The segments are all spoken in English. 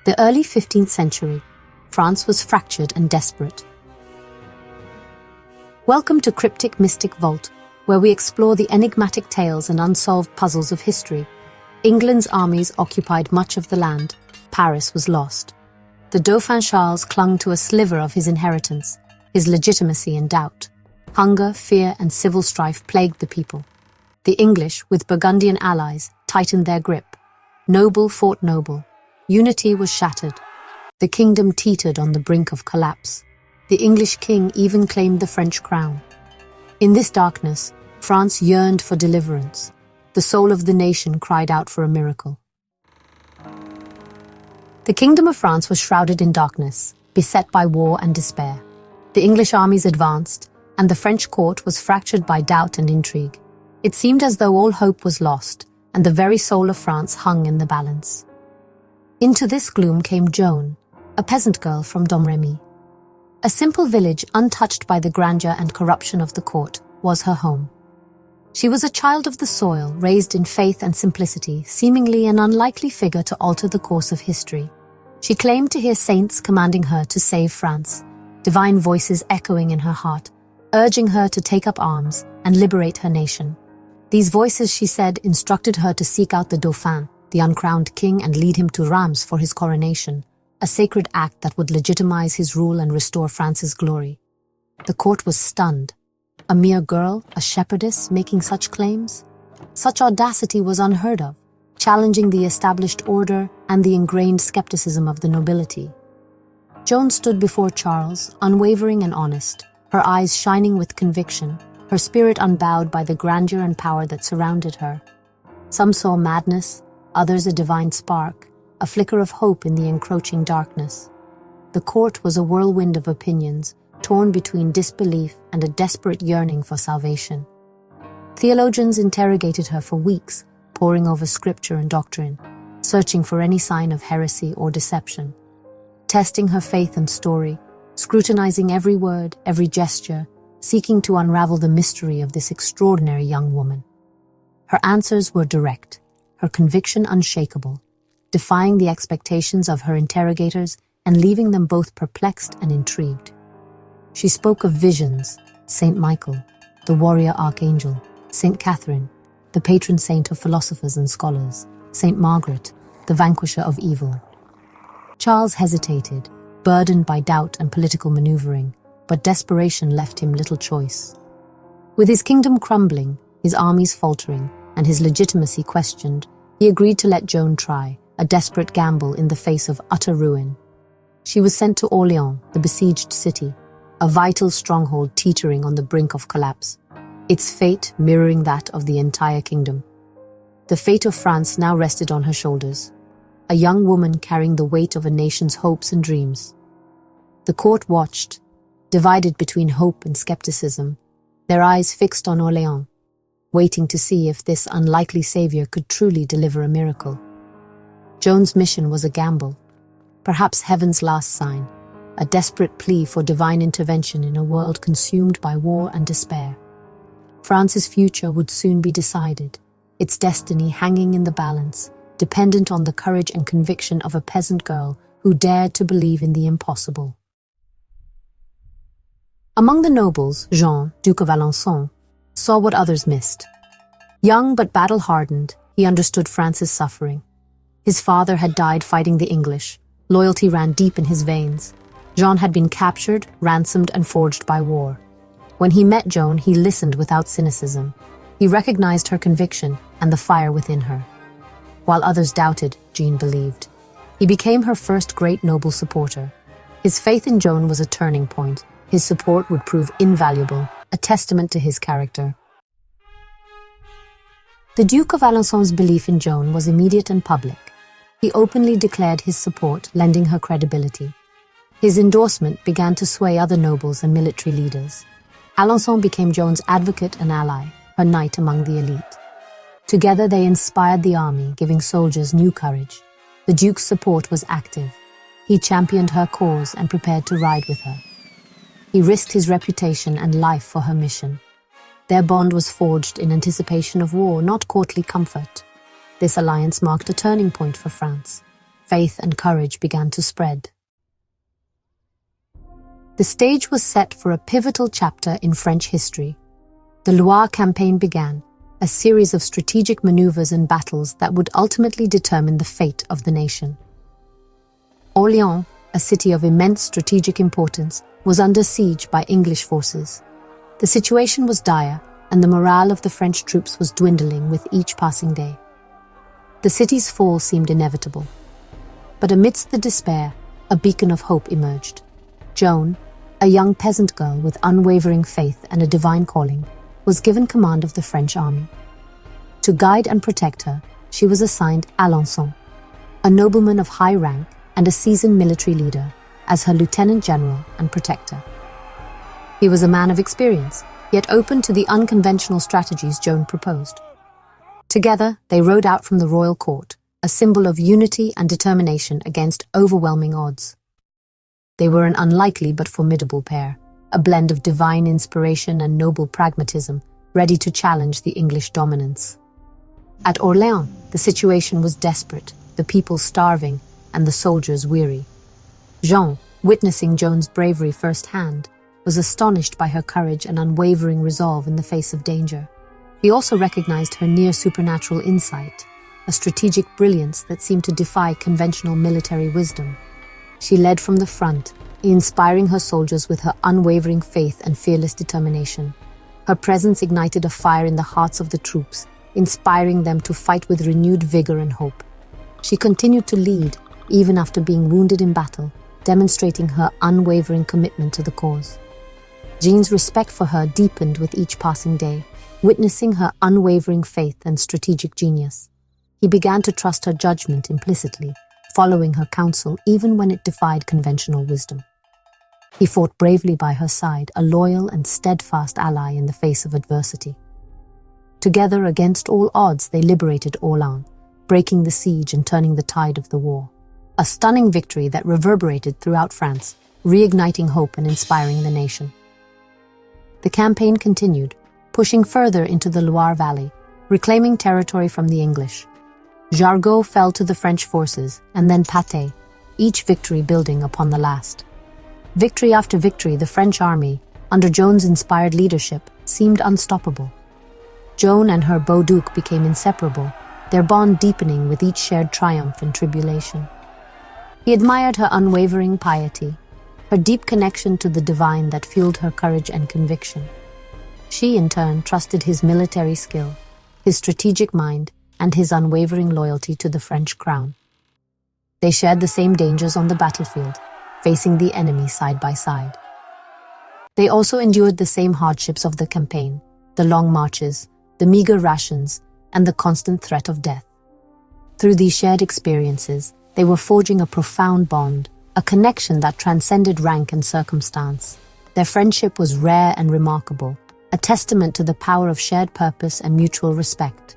The early 15th century, France was fractured and desperate. Welcome to Cryptic Mystic Vault, where we explore the enigmatic tales and unsolved puzzles of history. England's armies occupied much of the land. Paris was lost. The Dauphin Charles clung to a sliver of his inheritance, his legitimacy in doubt. Hunger, fear, and civil strife plagued the people. The English, with Burgundian allies, tightened their grip. Noble fought noble. Unity was shattered. The kingdom teetered on the brink of collapse. The English king even claimed the French crown. In this darkness, France yearned for deliverance. The soul of the nation cried out for a miracle. The kingdom of France was shrouded in darkness, beset by war and despair. The English armies advanced, and the French court was fractured by doubt and intrigue. It seemed as though all hope was lost, and the very soul of France hung in the balance. Into this gloom came Joan, a peasant girl from Domrémy. A simple village untouched by the grandeur and corruption of the court was her home. She was a child of the soil, raised in faith and simplicity, seemingly an unlikely figure to alter the course of history. She claimed to hear saints commanding her to save France, divine voices echoing in her heart, urging her to take up arms and liberate her nation. These voices, she said, instructed her to seek out the Dauphin, the uncrowned king, and lead him to Reims for his coronation, a sacred act that would legitimize his rule and restore France's glory. The court was stunned. A mere girl, a shepherdess, making such claims? Such audacity was unheard of, challenging the established order and the ingrained skepticism of the nobility. Joan stood before Charles, unwavering and honest, her eyes shining with conviction, her spirit unbowed by the grandeur and power that surrounded her. Some saw madness, others a divine spark, a flicker of hope in the encroaching darkness. The court was a whirlwind of opinions, torn between disbelief and a desperate yearning for salvation. Theologians interrogated her for weeks, poring over scripture and doctrine, searching for any sign of heresy or deception. Testing her faith and story, scrutinizing every word, every gesture, seeking to unravel the mystery of this extraordinary young woman. Her answers were direct, her conviction unshakable, defying the expectations of her interrogators and leaving them both perplexed and intrigued. She spoke of visions, Saint Michael, the warrior archangel, Saint Catherine, the patron saint of philosophers and scholars, Saint Margaret, the vanquisher of evil. Charles hesitated, burdened by doubt and political maneuvering, but desperation left him little choice. With his kingdom crumbling, his armies faltering, and his legitimacy questioned, he agreed to let Joan try, a desperate gamble in the face of utter ruin. She was sent to Orléans, the besieged city, a vital stronghold teetering on the brink of collapse, its fate mirroring that of the entire kingdom. The fate of France now rested on her shoulders, a young woman carrying the weight of a nation's hopes and dreams. The court watched, divided between hope and skepticism, their eyes fixed on Orléans, waiting to see if this unlikely savior could truly deliver a miracle. Joan's mission was a gamble, perhaps heaven's last sign, a desperate plea for divine intervention in a world consumed by war and despair. France's future would soon be decided, its destiny hanging in the balance, dependent on the courage and conviction of a peasant girl who dared to believe in the impossible. Among the nobles, Jean, Duke of Alençon, saw what others missed. Young but battle-hardened, he understood France's suffering. His father had died fighting the English. Loyalty ran deep in his veins. Jean had been captured, ransomed, and forged by war. When he met Joan, he listened without cynicism. He recognized her conviction and the fire within her. While others doubted, Jean believed. He became her first great noble supporter. His faith in Joan was a turning point. His support would prove invaluable, a testament to his character. The Duke of Alençon's belief in Joan was immediate and public. He openly declared his support, lending her credibility. His endorsement began to sway other nobles and military leaders. Alençon became Joan's advocate and ally, her knight among the elite. Together they inspired the army, giving soldiers new courage. The Duke's support was active. He championed her cause and prepared to ride with her. He risked his reputation and life for her mission. Their bond was forged in anticipation of war, not courtly comfort. This alliance marked a turning point for France. faith and courage began to spread. The stage was set for a pivotal chapter in French history. The Loire campaign began, a series of strategic maneuvers and battles that would ultimately determine the fate of the nation. Orléans, a city of immense strategic importance, was under siege by English forces. The situation was dire, and the morale of the French troops was dwindling with each passing day. The city's fall seemed inevitable. But amidst the despair, a beacon of hope emerged. Joan, a young peasant girl with unwavering faith and a divine calling, was given command of the French army. To guide and protect her, she was assigned Alençon, a nobleman of high rank and a seasoned military leader, as her lieutenant general and protector. He was a man of experience, yet open to the unconventional strategies Joan proposed. Together, they rode out from the royal court, a symbol of unity and determination against overwhelming odds. They were an unlikely but formidable pair, a blend of divine inspiration and noble pragmatism, ready to challenge the English dominance. At Orléans, the situation was desperate, the people starving, and the soldiers weary. Jean, witnessing Joan's bravery firsthand, was astonished by her courage and unwavering resolve in the face of danger. He also recognized her near-supernatural insight, a strategic brilliance that seemed to defy conventional military wisdom. She led from the front, inspiring her soldiers with her unwavering faith and fearless determination. Her presence ignited a fire in the hearts of the troops, inspiring them to fight with renewed vigor and hope. She continued to lead, even after being wounded in battle, demonstrating her unwavering commitment to the cause. Jean's respect for her deepened with each passing day, witnessing her unwavering faith and strategic genius. He began to trust her judgment implicitly, following her counsel even when it defied conventional wisdom. He fought bravely by her side, a loyal and steadfast ally in the face of adversity. Together, against all odds, they liberated Orléans, breaking the siege and turning the tide of the war. A stunning victory that reverberated throughout France, reigniting hope and inspiring the nation. The campaign continued, pushing further into the Loire Valley, reclaiming territory from the English. Jargeau fell to the French forces, and then Patay, each victory building upon the last. Victory after victory, the French army, under Joan's inspired leadership, seemed unstoppable. Joan and her beau-duc became inseparable, their bond deepening with each shared triumph and tribulation. He admired her unwavering piety, her deep connection to the divine that fueled her courage and conviction. She, in turn, trusted his military skill, his strategic mind, and his unwavering loyalty to the French crown. They shared the same dangers on the battlefield, facing the enemy side by side. They also endured the same hardships of the campaign, the long marches, the meager rations, and the constant threat of death. Through these shared experiences, they were forging a profound bond, a connection that transcended rank and circumstance. Their friendship was rare and remarkable, a testament to the power of shared purpose and mutual respect.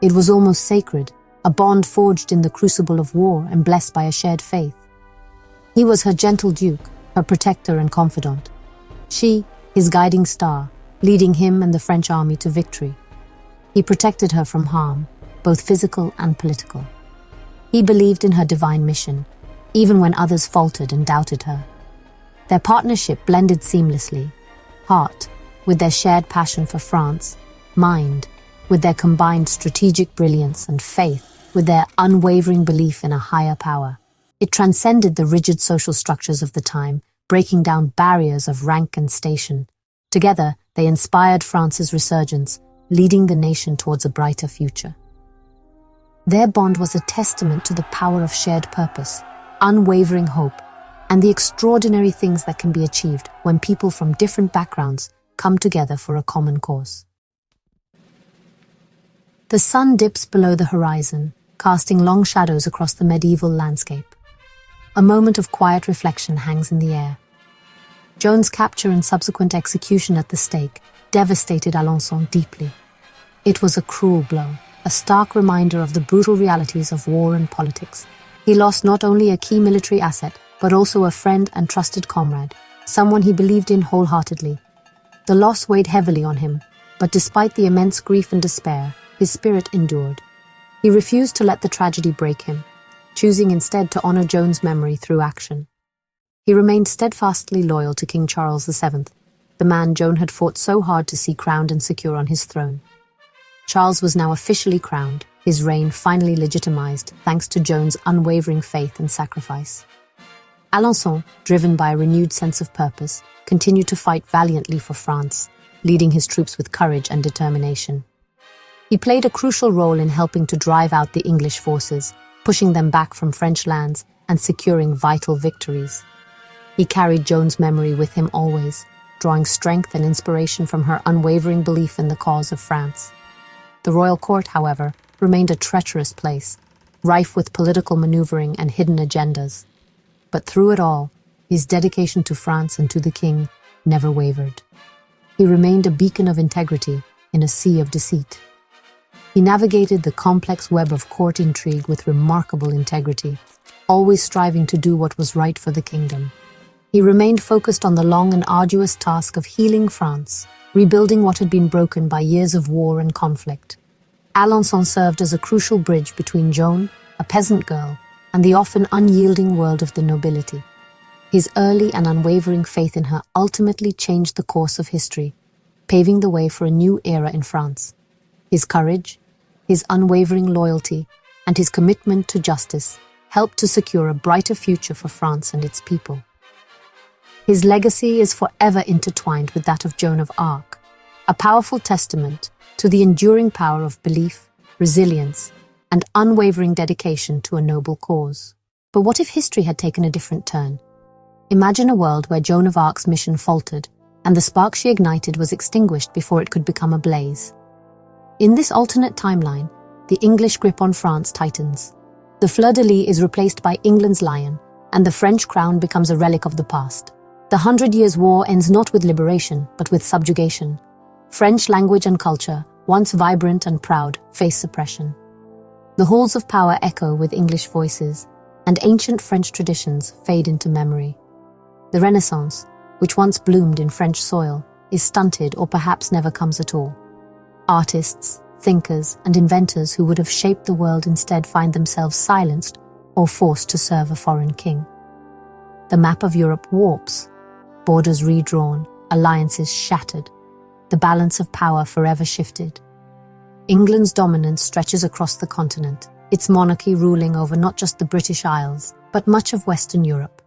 It was almost sacred, a bond forged in the crucible of war and blessed by a shared faith. He was her gentle duke, her protector and confidant. She, his guiding star, leading him and the French army to victory. He protected her from harm, both physical and political. He believed in her divine mission, even when others faltered and doubted her. Their partnership blended seamlessly, heart with their shared passion for France, mind with their combined strategic brilliance, and faith with their unwavering belief in a higher power. It transcended the rigid social structures of the time, breaking down barriers of rank and station. Together, they inspired France's resurgence, leading the nation towards a brighter future. Their bond was a testament to the power of shared purpose, unwavering hope, and the extraordinary things that can be achieved when people from different backgrounds come together for a common cause. The sun dips below the horizon, casting long shadows across the medieval landscape. A moment of quiet reflection hangs in the air. Joan's capture and subsequent execution at the stake devastated Alençon deeply. It was a cruel blow, a stark reminder of the brutal realities of war and politics. He lost not only a key military asset, but also a friend and trusted comrade, someone he believed in wholeheartedly. The loss weighed heavily on him, but despite the immense grief and despair, his spirit endured. He refused to let the tragedy break him. choosing instead to honor Joan's memory through action. He remained steadfastly loyal to King Charles VII, the man Joan had fought so hard to see crowned and secure on his throne. Charles was now officially crowned, his reign finally legitimized thanks to Joan's unwavering faith and sacrifice. Alençon, driven by a renewed sense of purpose, continued to fight valiantly for France, leading his troops with courage and determination. He played a crucial role in helping to drive out the English forces, pushing them back from French lands and securing vital victories. He carried Joan's memory with him always, drawing strength and inspiration from her unwavering belief in the cause of France. The royal court, however, remained a treacherous place, rife with political maneuvering and hidden agendas. But through it all, his dedication to France and to the king never wavered. He remained a beacon of integrity in a sea of deceit. He navigated the complex web of court intrigue with remarkable integrity, always striving to do what was right for the kingdom. He remained focused on the long and arduous task of healing France, rebuilding what had been broken by years of war and conflict. Alençon served as a crucial bridge between Joan, a peasant girl, and the often unyielding world of the nobility. His early and unwavering faith in her ultimately changed the course of history, paving the way for a new era in France. His courage, his unwavering loyalty, and his commitment to justice helped to secure a brighter future for France and its people. His legacy is forever intertwined with that of Joan of Arc, a powerful testament to the enduring power of belief, resilience, and unwavering dedication to a noble cause. But what if history had taken a different turn? Imagine a world where Joan of Arc's mission faltered, and the spark she ignited was extinguished before it could become a blaze. In this alternate timeline, the English grip on France tightens. The fleur-de-lis is replaced by England's lion, and the French crown becomes a relic of the past. The 100 Years' War ends not with liberation, but with subjugation. French language and culture, once vibrant and proud, face suppression. The halls of power echo with English voices, and ancient French traditions fade into memory. The Renaissance, which once bloomed in French soil, is stunted or perhaps never comes at all. Artists, thinkers, and inventors who would have shaped the world instead find themselves silenced or forced to serve a foreign king. The map of Europe warps, borders redrawn, alliances shattered, the balance of power forever shifted. England's dominance stretches across the continent, its monarchy ruling over not just the British Isles, but much of Western Europe.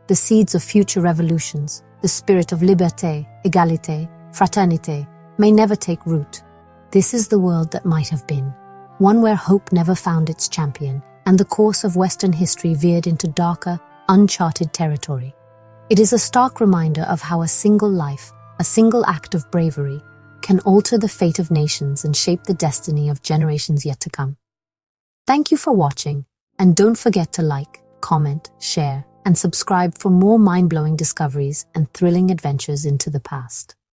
The seeds of future revolutions, the spirit of liberté, égalité, fraternité, may never take root. This is the world that might have been, one where hope never found its champion, and the course of Western history veered into darker, uncharted territory. It is a stark reminder of how a single life, a single act of bravery, can alter the fate of nations and shape the destiny of generations yet to come. Thank you for watching, and don't forget to like, comment, share, and subscribe for more mind-blowing discoveries and thrilling adventures into the past.